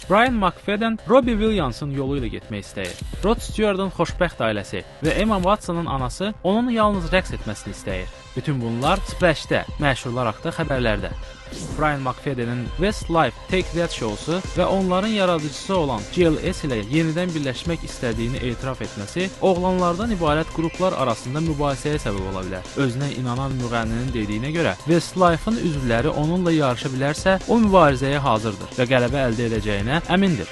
Brian McFadden Robbie Williams'ın yolu ilə getmək istəyir. Rod Stewart'ın xoşbəxt ailəsi və Emma Watson'ın anası onun yalnız rəqs etməsini istəyir. Bütün bunlar Splash'də, məşhurlar haqqında xəbərlərdə. Brian McFadden'in Westlife Take That şousu və onların yaradıcısı olan GLS ilə yenidən birləşmək istədiyini etiraf etməsi oğlanlardan ibarət qruplar arasında mübahisəyə səbəb ola bilər. Özünə inanan müğənninin dediyinə görə Westlife'ın üzvləri onunla yarışa bilərsə, o mübarizəyə hazırdır və qələbə əldə edəcəyinə əmindir.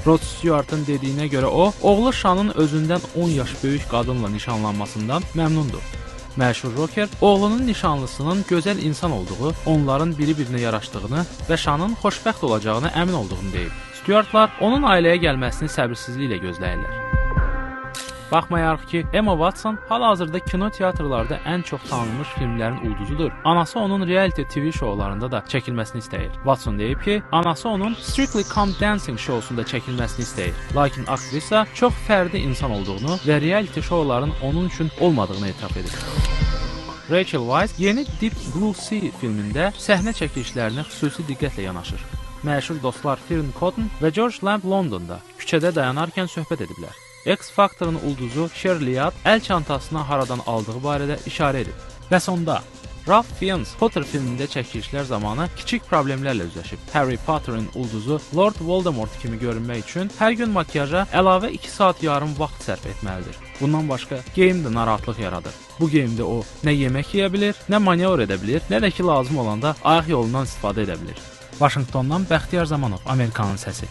Rod Stewart'ın dediyinə görə o, oğlu Şanın özündən 10 yaş böyük qadınla nişanlanmasından məmnundur. Məşhur rocker oğlunun nişanlısının gözəl insan olduğu, onların biri-birinə yaraşdığını və Şanın xoşbəxt olacağına əmin olduğunu deyib. Stewartlar onun ailəyə gəlməsini səbirsizliklə gözləyirlər. Baxmayaraq ki, Emma Watson hal-hazırda kino teatrlarda ən çox tanınmış filmlərin ulduzudur. Anası onun reality TV şoularında da çəkilməsini istəyir. Watson deyib ki, anası onun Strictly Come Dancing şousunda çəkilməsini istəyir. Lakin aktrisa çox fərdi insan olduğunu və reality şouların onun üçün olmadığını etiraf edir. Rachel Weisz yeni Deep Blue Sea filmində səhnə çəkilişlərinə xüsusi diqqətlə yanaşır. Məşhur dostlar Fearne Cotton və George Lamb Londonda küçədə dayanarkən söhbət ediblər. X-Factor'ın ulduzu Cher Liat əl çantasını haradan aldığı barədə işarə edib. Və sonda Ralph Fiennes Potter filmində çəkilişlər zamanı kiçik problemlərlə üzləşib. Harry Potter'ın ulduzu Lord Voldemort kimi görünmək üçün hər gün makyaja əlavə 2 saat yarım vaxt sərf etməlidir. Bundan başqa geyim də narahatlıq yaradır. Bu geyimdə o nə yemək yeyə bilir, nə manevr edə bilir, nə də ki lazım olanda ayaq yolundan istifadə edə bilir. Vaşinqtondan Bəxtiyar Zamanov, Amerikanın səsi.